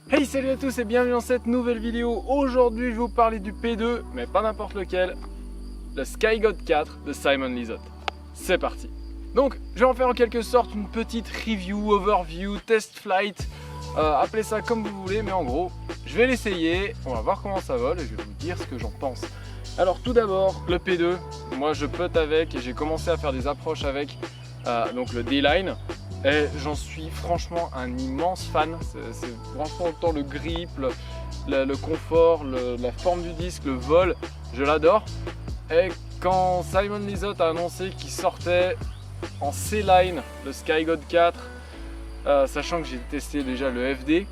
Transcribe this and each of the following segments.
Hey, salut à tous et bienvenue dans cette nouvelle vidéo. Aujourd'hui je vais vous parler du P2, mais pas n'importe lequel, le SkyGod 4 de Simon Lizotte. C'est parti. Donc je vais en faire en quelque sorte une petite review, overview, test flight, appelez ça comme vous voulez, mais en gros je vais l'essayer, on va voir comment ça vole et je vais vous dire ce que j'en pense. Alors tout d'abord le P2, moi je putt avec et j'ai commencé à faire des approches avec donc le D-Line. Et j'en suis franchement un immense fan. C'est franchement autant le grip, le confort, la forme du disque, le vol, je l'adore. Et quand Simon Lizotte a annoncé qu'il sortait en C-Line le SkyGod 4, sachant que j'ai testé déjà le FD, et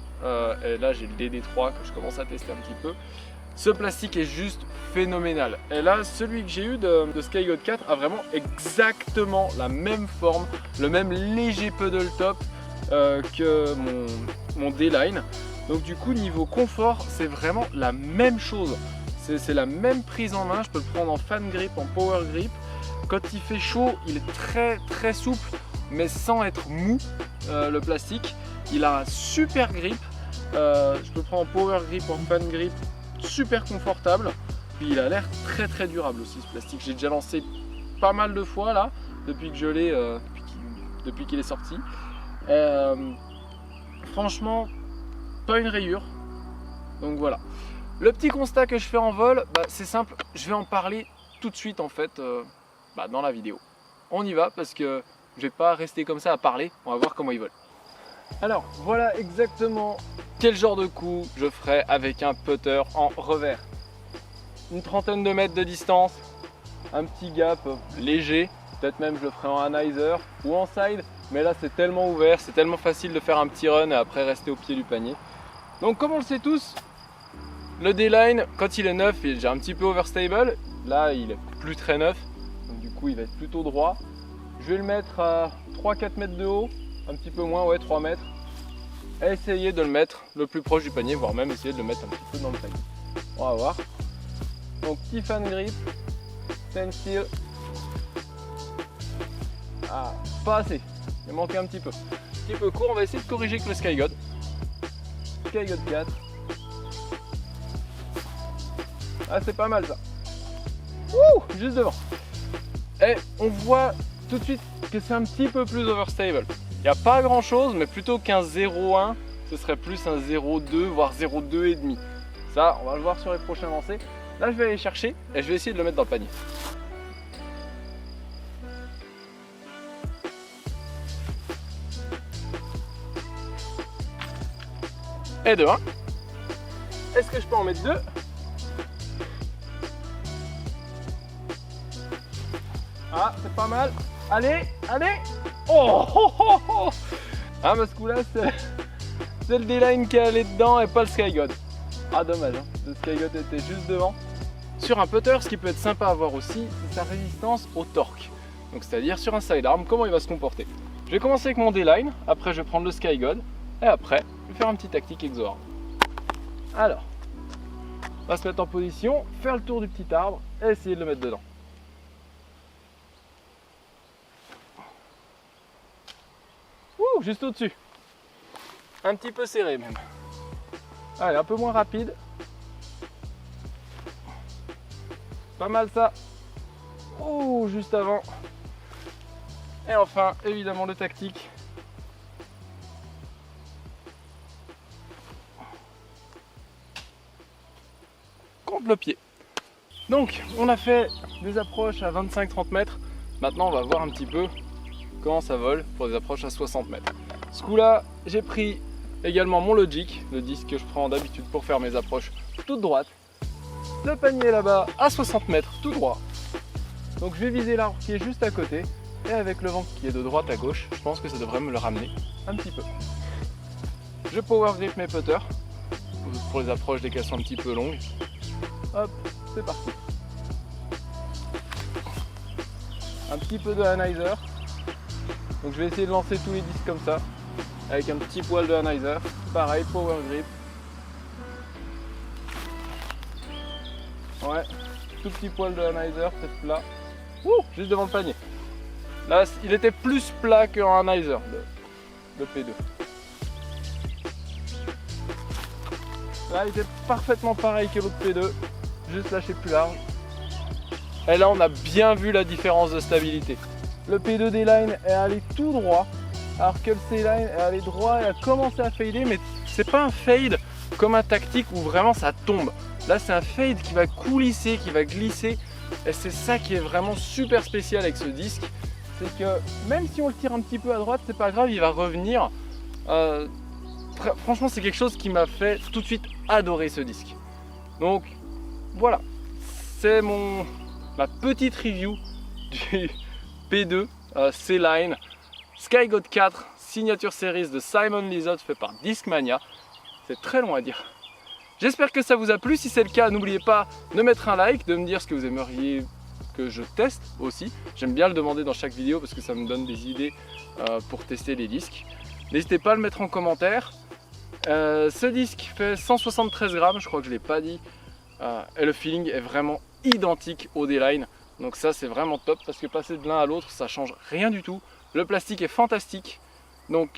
là j'ai le DD3 que je commence à tester un petit peu, ce plastique est juste phénoménal. Et là, celui que j'ai eu de SkyGod 4 a vraiment exactement la même forme, le même léger pedal top que mon D-Line. Donc du coup, niveau confort, c'est vraiment la même chose. C'est la même prise en main, je peux le prendre en fan grip, en power grip. Quand il fait chaud, il est très souple, mais sans être mou, le plastique. Il a un super grip, je peux le prendre en power grip, en fan grip, super confortable. Puis il a l'air très durable aussi ce plastique. J'ai déjà lancé pas mal de fois là, depuis que je l'ai, depuis qu'il est sorti. Franchement, pas une rayure. Donc voilà. Le petit constat que je fais en vol, c'est simple, je vais en parler tout de suite en fait dans la vidéo. On y va parce que je vais pas rester comme ça à parler, on va voir comment il vole. Alors voilà exactement quel genre de coup je ferai avec un putter en revers. Une trentaine de mètres de distance, un petit gap léger, peut-être même je le ferai en anizer ou en side, mais là c'est tellement ouvert, c'est tellement facile de faire un petit run et après rester au pied du panier. Donc comme on le sait tous, le D-Line quand il est neuf, il est déjà un petit peu overstable, là il est plus très neuf, donc du coup il va être plutôt droit. Je vais le mettre à 3-4 mètres de haut, un petit peu moins, ouais 3 mètres, et essayer de le mettre le plus proche du panier, voire même essayer de le mettre un petit peu dans le panier. On va voir. Donc petit fan grip, standstill. Ah, pas assez, il manquait un petit peu. Un petit peu court, on va essayer de corriger avec le SkyGod. SkyGod 4. Ah, c'est pas mal ça. Ouh, juste devant. Et on voit tout de suite que c'est un petit peu plus overstable. Il n'y a pas grand chose, mais plutôt qu'un 0,1, ce serait plus un 0,2, voire 0,2,5. Ça, on va le voir sur les prochains lancers. Là, je vais aller chercher et je vais essayer de le mettre dans le panier. Et de 1. Est-ce que je peux en mettre 2? Ah, c'est pas mal. Allez, allez. Oh, oh, oh, oh. Ah, mais ce coup-là, c'est le D-Line qui est allé dedans et pas le SkyGod. Ah, dommage, hein. Le SkyGod était juste devant. Sur un putter, ce qui peut être sympa à voir aussi, c'est sa résistance au torque. Donc c'est-à-dire sur un sidearm, comment il va se comporter. Je vais commencer avec mon D-Line, après je vais prendre le SkyGod, et après, je vais faire un petit tactique exo-arm. Alors, on va se mettre en position, faire le tour du petit arbre, et essayer de le mettre dedans. Ouh, juste au-dessus. Un petit peu serré même. Allez, un peu moins rapide. Pas mal ça. Oh, juste avant. Et enfin, évidemment, le tactique. Contre le pied. Donc, on a fait des approches à 25-30 mètres. Maintenant, on va voir un petit peu comment ça vole pour des approches à 60 mètres. Ce coup-là, j'ai pris également mon Logic, le disque que je prends d'habitude pour faire mes approches toutes droites. Le panier là-bas à 60 mètres tout droit. Donc je vais viser l'arbre qui est juste à côté et avec le vent qui est de droite à gauche, je pense que ça devrait me le ramener un petit peu. Je power grip mes putters pour les approches dès qu'elles sont un petit peu longues. Hop, c'est parti. Un petit peu de anizer. Donc je vais essayer de lancer tous les disques comme ça avec un petit poil de anizer. Pareil, power grip. Ouais, tout petit poil de anizer, peut-être plat. Ouh, juste devant le panier. Là, il était plus plat qu'un anizer, le P2. Là, il était parfaitement pareil que l'autre P2, juste lâché plus large. Et là, on a bien vu la différence de stabilité. Le P2 D-Line est allé tout droit, alors que le C-Line est allé droit et a commencé à fader, mais c'est pas un fade comme un tactique où vraiment ça tombe. Là, c'est un fade qui va coulisser, qui va glisser, et c'est ça qui est vraiment super spécial avec ce disque. C'est que même si on le tire un petit peu à droite, c'est pas grave, il va revenir. Franchement, c'est quelque chose qui m'a fait tout de suite adorer ce disque. Donc voilà, c'est ma petite review du P2 C-Line Sky-God 4 Signature Series de Simon Lizotte fait par Discmania. C'est très long à dire. J'espère que ça vous a plu. Si c'est le cas, n'oubliez pas de mettre un like, de me dire ce que vous aimeriez que je teste aussi. J'aime bien le demander dans chaque vidéo parce que ça me donne des idées pour tester les disques. N'hésitez pas à le mettre en commentaire. Ce disque fait 173 grammes, je crois que je ne l'ai pas dit. Et le feeling est vraiment identique au D-Line. Donc ça, c'est vraiment top parce que passer de l'un à l'autre, ça change rien du tout. Le plastique est fantastique. Donc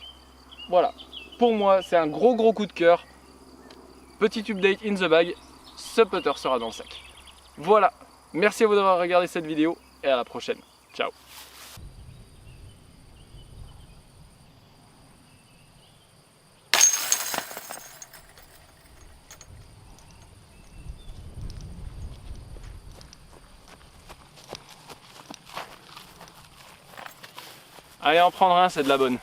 voilà, pour moi, c'est un gros coup de cœur. Petit update in the bag, ce putter sera dans le sac. Voilà, merci à vous d'avoir regardé cette vidéo et à la prochaine. Ciao. Allez en prendre un, c'est de la bonne.